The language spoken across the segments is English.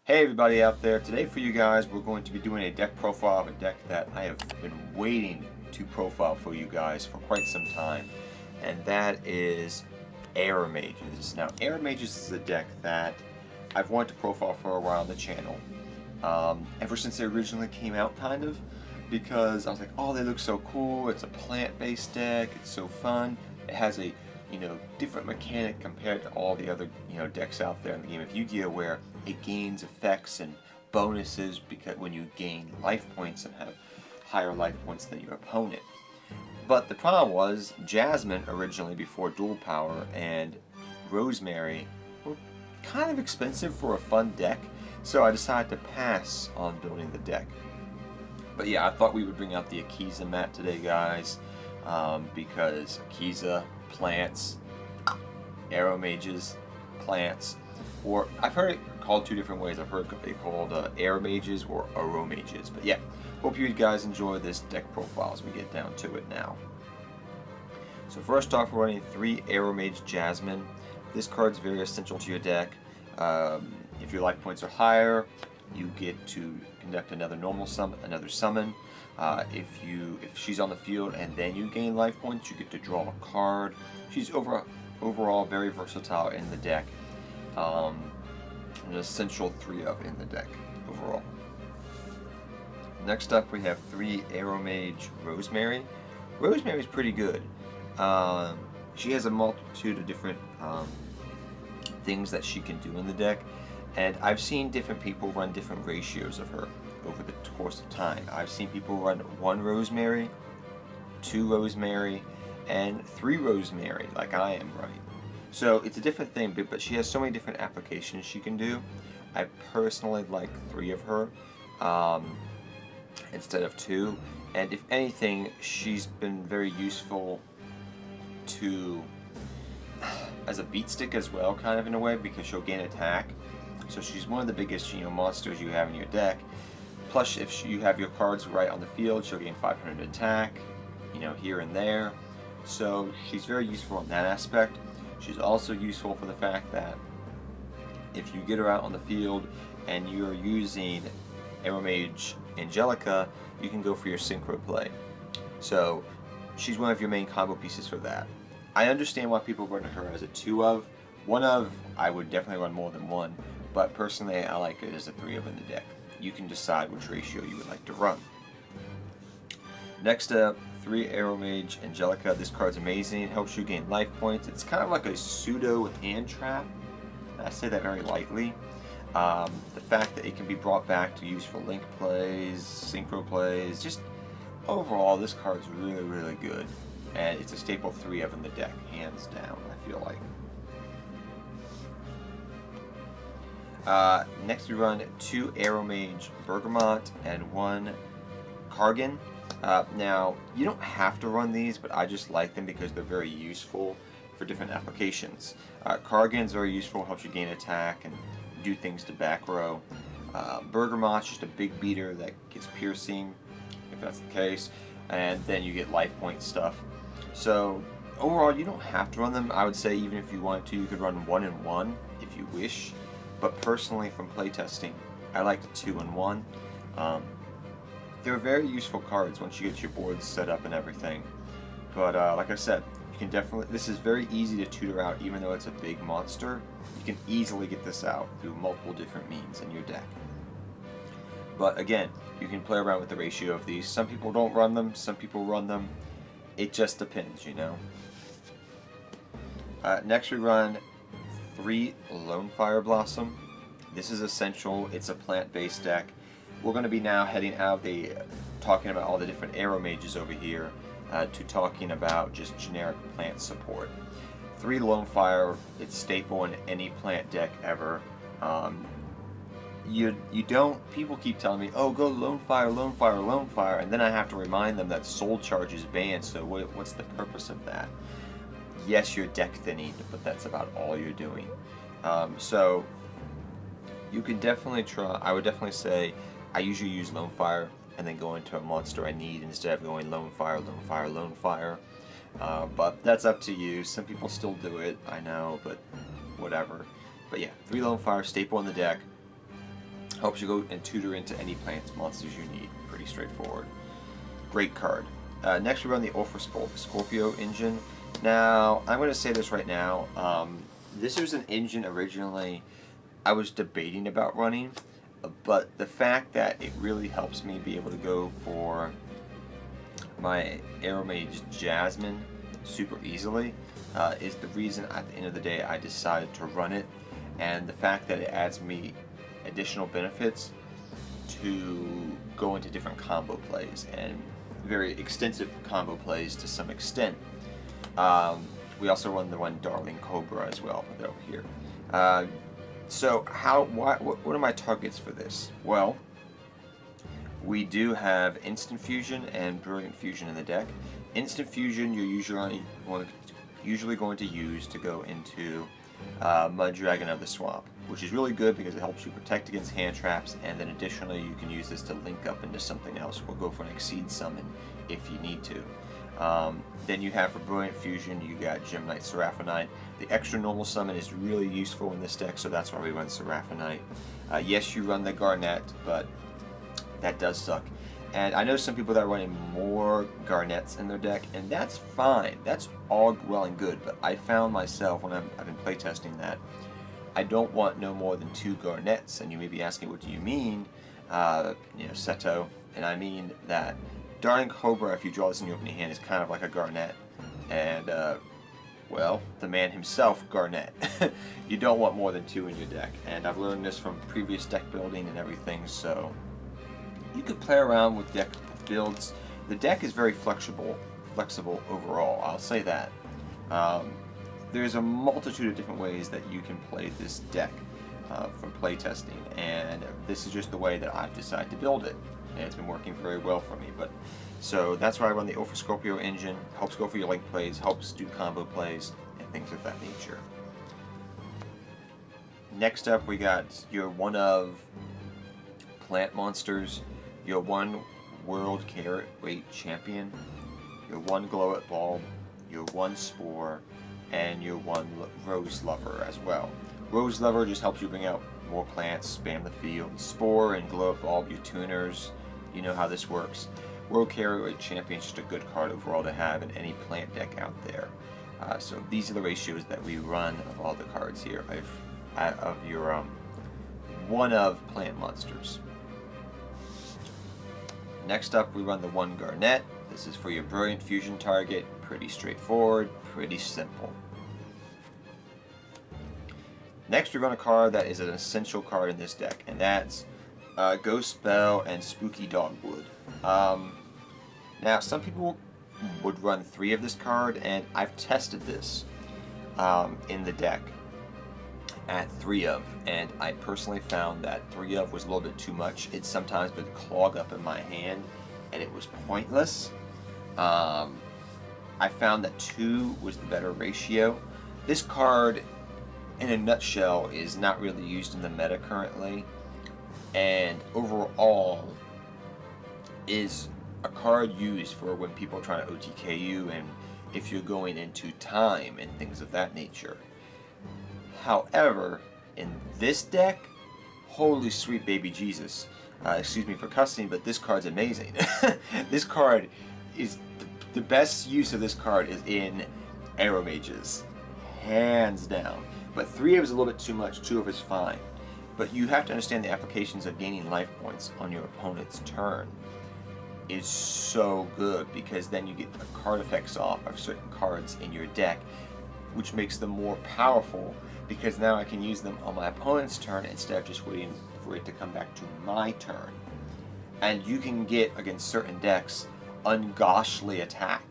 Hey everybody out there, today for you guys we're going to be doing a deck profile of a deck that I have been waiting to profile for you guys for quite some time, and that is Aromages. Now Aromages is a deck that I've wanted to profile for a while on the channel, ever since they originally came out kind of, because I was like, oh, they look so cool, it's a plant-based deck, it's so fun, it has a different mechanic compared to all the other, decks out there in the game of Yu-Gi-Oh! Where it gains effects and bonuses because when you gain life points and have higher life points than your opponent. But the problem was, Jasmine originally before Dual Power and Rosemary were kind of expensive for a fun deck, so I decided to pass on building the deck. But yeah, I thought we would bring out the Akiza mat today, guys, because Akiza, plants, Aromages, plants, or I've heard it called two different ways. I've heard it called Aromages or Aromages. But yeah, hope you guys enjoy this deck profile as we get down to it now. So first off, we're running 3 Aromage Jasmine. This card's very essential to your deck. If your life points are higher, you get to conduct another summon. If she's on the field and then you gain life points, you get to draw a card. She's overall very versatile in the deck. An essential 3 of in the deck overall. Next up, we have 3 Aromage Rosemary. Rosemary's pretty good. She has a multitude of different things that she can do in the deck, and I've seen different people run different ratios of her over the course of time. I've seen people run 1 Rosemary, 2 Rosemary, and 3 Rosemary, like I am running. So it's a different thing, but she has so many different applications she can do. I personally like 3 of her instead of 2, and if anything, she's been very useful as a beat stick as well, kind of in a way, because she'll gain attack. So she's one of the biggest monsters you have in your deck. Plus, if you have your cards right on the field, she'll gain 500 attack, here and there. So she's very useful in that aspect. She's also useful for the fact that if you get her out on the field and you're using Aromage Angelica, you can go for your synchro play. So she's one of your main combo pieces for that. I understand why people run her as a 2 of. 1 of, I would definitely run more than 1, but personally I like it as a 3 of in the deck. You can decide which ratio you would like to run. Next up, 3 Aromage Angelica. This card's amazing. It helps you gain life points. It's kind of like a pseudo hand trap. I say that very lightly. The fact that it can be brought back to use for link plays, synchro plays, just overall this card's really, really good. And it's a staple 3 of in the deck, hands down, I feel like. Next we run 2 Aromage Bergamot and 1 Kargan. Now, you don't have to run these, but I just like them because they're very useful for different applications. Kargan's very useful, helps you gain attack and do things to back row. Bergamot's just a big beater that gets piercing, if that's the case, and then you get life point stuff. So, overall, you don't have to run them. I would say even if you wanted to, you could run 1 and 1 if you wish. But personally, from playtesting, I like the 2 and 1. They're very useful cards once you get your boards set up and everything. But like I said, you can definitely. This is very easy to tutor out, even though it's a big monster. You can easily get this out through multiple different means in your deck. But again, you can play around with the ratio of these. Some people don't run them. Some people run them. It just depends, Next we run 3 Lone Fire Blossom. This is essential. It's a plant-based deck. We're going to be now heading out of talking about all the different Aromages over here to talking about just generic plant support. 3 Lone Fire, it's staple in any plant deck ever. People keep telling me, oh, go Lone Fire, Lone Fire, Lone Fire, and then I have to remind them that Soul Charge is banned, so what's the purpose of that? Yes, you're deck thinning, but that's about all you're doing. So you can definitely try. I would definitely say I usually use Lone Fire and then go into a monster I need instead of going Lone Fire, Lone Fire, Lone Fire. But that's up to you. Some people still do it, I know, but whatever. But yeah, 3 Lone Fire, staple in the deck. Helps you go and tutor into any plants, monsters you need. Pretty straightforward. Great card. Next we run the Ultra Scorpio engine. Now, I'm going to say this right now. This was an engine originally I was debating about running, but the fact that it really helps me be able to go for my Aromage Jasmine super easily is the reason at the end of the day I decided to run it, and the fact that it adds me additional benefits to go into different combo plays and very extensive combo plays to some extent. We also run the one Darling Cobra as well, put that over here. So what are my targets for this? Well, we do have Instant Fusion and Brilliant Fusion in the deck. Instant Fusion you're usually going to use to go into Mud Dragon of the Swamp, which is really good because it helps you protect against hand traps, and then additionally you can use this to link up into something else or go for an Exceed Summon if you need to. Then you have for Brilliant Fusion, you got Gemnite Seraphonite. The extra normal summon is really useful in this deck, so that's why we run Seraphonite. Yes, you run the Garnet, but that does suck. And I know some people that are running more Garnets in their deck, and that's fine. That's all well and good, but I found myself when I've been playtesting that I don't want no more than 2 Garnets. And you may be asking, what do you mean, Seto? And I mean that Darling Cobra, if you draw this in your opening hand, is kind of like a Garnet. And, well, the man himself, Garnet. You don't want more than 2 in your deck. And I've learned this from previous deck building and everything, so you could play around with deck builds. The deck is very flexible overall, I'll say that. There's a multitude of different ways that you can play this deck from playtesting, and this is just the way that I've decided to build it. And it's been working very well for me. So that's why I run the Ultra Scorpio engine. Helps go for your link plays, helps do combo plays, and things of that nature. Next up, we got your one of plant monsters, your one World Carrot Weight Champion, your one Glow-Up Bulb, your one Spore, and your one Rose Lover as well. Rose Lover just helps you bring out more plants, spam the field. Spore and Glow-Up Bulb, your tuners. You know how this works. World Carrot Weight Champion is just a good card overall to have in any plant deck out there. So these are the ratios that we run of all the cards here of your one of plant monsters. Next up, we run the one Garnet. This is for your Brilliant Fusion target. Pretty straightforward, pretty simple. Next, we run a card that is an essential card in this deck, and that's Ghost Spell and Spooky Dogwood. Now, some people would run 3 of this card, and I've tested this in the deck at 3 of, and I personally found that 3 of was a little bit too much. It sometimes would clog up in my hand, and it was pointless. I found that 2 was the better ratio. This card, in a nutshell, is not really used in the meta currently, and overall is a card used for when people are trying to OTK you and if you're going into time and things of that nature. However, in this deck, holy sweet baby Jesus, excuse me for cussing, but this card's amazing. This card is, the best use of this card is in Aromages, hands down. But 3 of is a little bit too much, 2 of is fine. But you have to understand the applications of gaining life points on your opponent's turn is so good, because then you get the card effects off of certain cards in your deck, which makes them more powerful, because now I can use them on my opponent's turn instead of just waiting for it to come back to my turn. And you can get, against certain decks, ungoshly attack.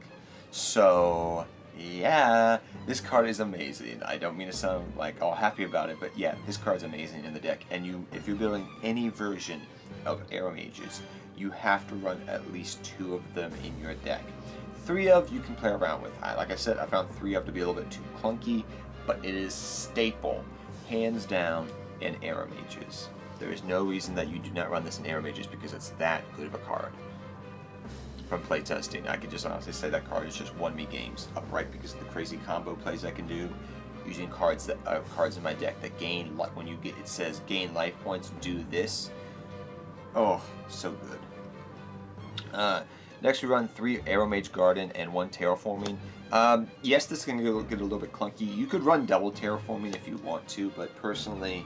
So yeah, this card is amazing. I don't mean to sound like all happy about it, but yeah, this card's amazing in the deck. And if you're building any version of Aromages, you have to run at least 2 of them in your deck. 3 of you can play around with. Like I said, I found 3 of to be a little bit too clunky, but it is staple, hands down, in Aromages. There is no reason that you do not run this in Aromages because it's that good of a card. From playtesting, I could just honestly say that card has just won me games upright because of the crazy combo plays I can do using cards in my deck that gain, like when you get, it says gain life points, do this. Oh, so good. Next we run 3 Aromage Garden and 1 Terraforming. Yes, this can get a little bit clunky. You could run double Terraforming if you want to, but personally,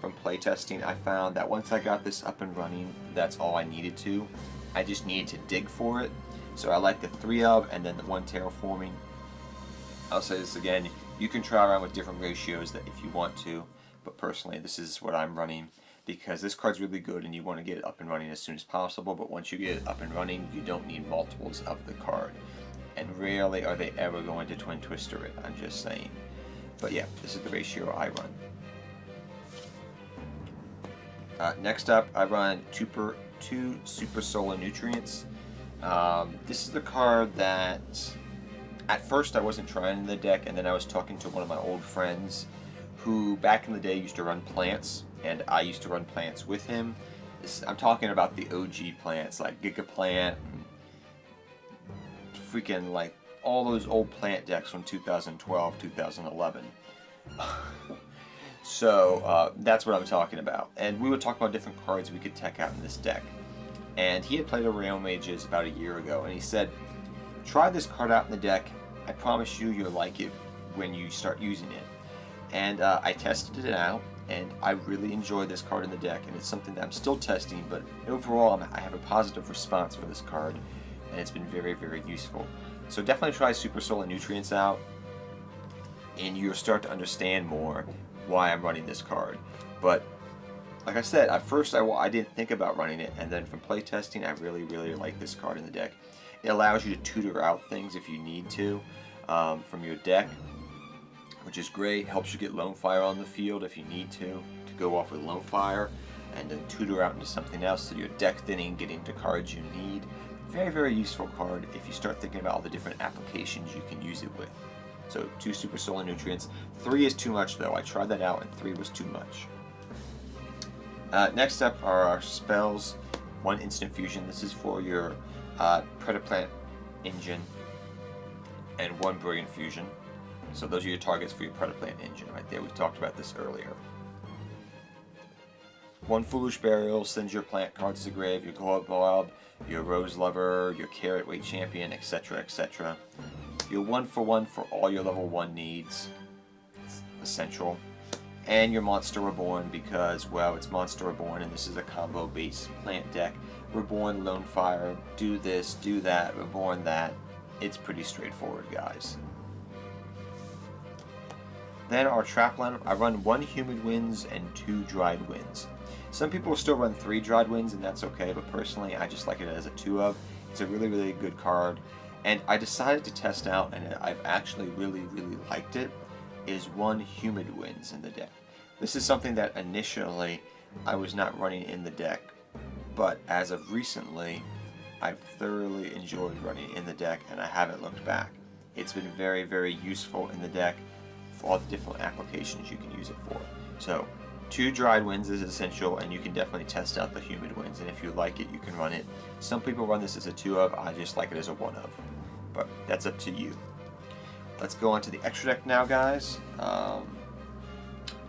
from playtesting, I found that once I got this up and running, that's all I needed to. I just needed to dig for it. So I like the 3 of, and then the 1 Terraforming. I'll say this again, you can try around with different ratios that if you want to, but personally, this is what I'm running, because this card's really good and you want to get it up and running as soon as possible, but once you get it up and running, you don't need multiples of the card. And rarely are they ever going to Twin Twister it, I'm just saying. But yeah, this is the ratio I run. Next up, I run 2 Super Solar Nutrients. This is the card that, at first I wasn't trying in the deck, and then I was talking to one of my old friends who back in the day used to run plants, and I used to run plants with him. I'm talking about the OG plants like Giga Plant, and freaking like all those old plant decks from 2012, 2011. So that's what I'm talking about. And we would talk about different cards we could tech out in this deck. And he had played Aromages about a year ago, and he said, try this card out in the deck. I promise you, you'll like it when you start using it. And I tested it out, and I really enjoy this card in the deck, and it's something that I'm still testing, but overall I have a positive response for this card, and it's been very, very useful. So definitely try Super Solar Nutrients out, and you'll start to understand more why I'm running this card. But like I said, at first I didn't think about running it, and then from playtesting, I really, really like this card in the deck. It allows you to tutor out things if you need to from your deck, which is great. Helps you get Lone Fire on the field if you need to go off with Lone Fire, and then tutor out into something else so your deck thinning, getting to cards you need. Very, very useful card if you start thinking about all the different applications you can use it with. So 2 Super Solar Nutrients. 3 is too much though. I tried that out and 3 was too much. Next up are our spells. 1 Instant Fusion. This is for your Predaplant Engine, and 1 Brilliant Fusion. So those are your targets for your Predaplant Engine right there. We talked about this earlier. 1 Foolish Burial sends your plant cards to grave, your Glow Bulb, your Rose Lover, your Carrot Weight Champion, etc., etc. Your 1-for-1 for all your level 1 needs. It's essential. And your Monster Reborn because, well, it's Monster Reborn and this is a combo-based plant deck. Reborn, Lone Fire, do this, do that, Reborn that. It's pretty straightforward, guys. Then our trapline, I run 1 Humid Winds and 2 Dried Winds. Some people still run 3 Dried Winds and that's okay, but personally I just like it as a 2 of. It's a really, really good card. And I decided to test out, and I've actually really, really liked it, is 1 Humid Winds in the deck. This is something that initially I was not running in the deck, but as of recently, I've thoroughly enjoyed running in the deck and I haven't looked back. It's been very, very useful in the deck for all the different applications you can use it for. So 2 Dried Winds is essential, and you can definitely test out the Humid Winds, and if you like it, you can run it. Some people run this as a 2 of, I just like it as a 1 of, but that's up to you. Let's go on to the extra deck now, guys.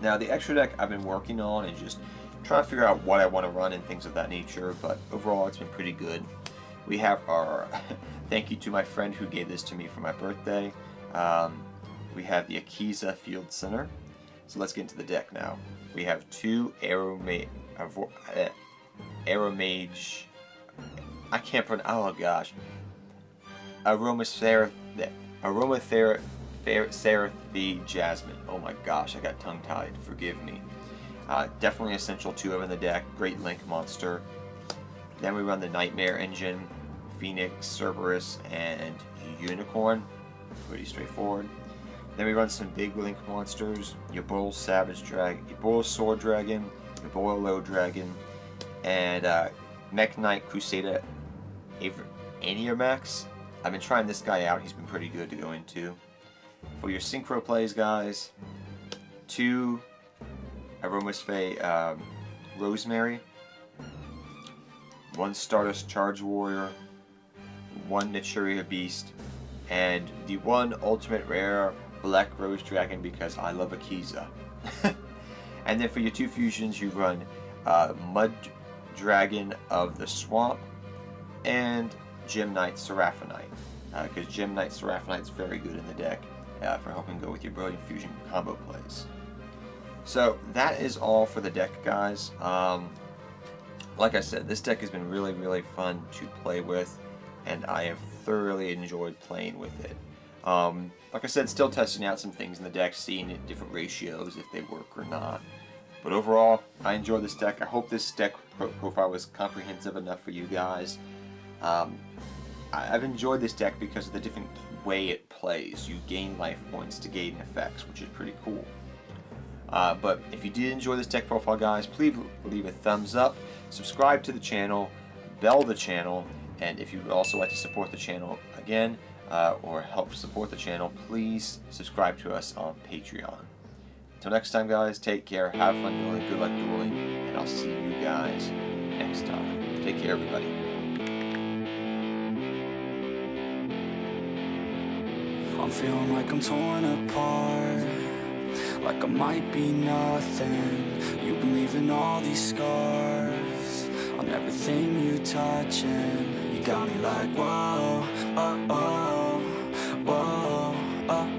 Now the extra deck I've been working on and just trying to figure out what I want to run and things of that nature, but overall it's been pretty good. We have our thank you to my friend who gave this to me for my birthday. We have the Akiza Field Center. So let's get into the deck now. We have 2 Aromage, I can't pronounce, oh gosh, Aromatherapy Jasmine. Oh my gosh, I got tongue-tied, forgive me. Definitely essential 2 of in the deck, great link monster. Then we run the Nightmare Engine, Phoenix, Cerberus, and Unicorn. Pretty straightforward. Then we run some big link monsters, your Bull Savage Dragon, your Bull Sword Dragon, your Bull Low Dragon, and Mech Knight Crusader Aniamax. I've been trying this guy out, he's been pretty good to go into. For your synchro plays, guys, 2 Aromasphere Rosemary, 1 Stardust Charge Warrior, 1 Naturia Beast, and the 1 Ultimate Rare Black Rose Dragon because I love Akiza. And then for your 2 fusions, you run Mud Dragon of the Swamp, and Gem Knight Seraphonite, because Gem Knight Seraphonite is very good in the deck for helping go with your Brilliant Fusion combo plays. So that is all for the deck, guys. Like I said, this deck has been really, really fun to play with, and I have thoroughly enjoyed playing with it. Like I said, still testing out some things in the deck, seeing different ratios, if they work or not. But overall, I enjoy this deck. I hope this deck profile was comprehensive enough for you guys. I've enjoyed this deck because of the different way it plays. You gain life points to gain effects, which is pretty cool. But if you did enjoy this deck profile, guys, please leave a thumbs up, subscribe to the channel, bell the channel, and if you would also like to support the channel again, or help support the channel, please subscribe to us on Patreon. Until next time, guys, take care, have fun dueling, good luck dueling, and I'll see you guys next time. Take care, everybody. I'm feeling like I'm torn apart, like I might be nothing. You've been leaving all these scars on everything you touch, and you got me like, whoa, oh, oh.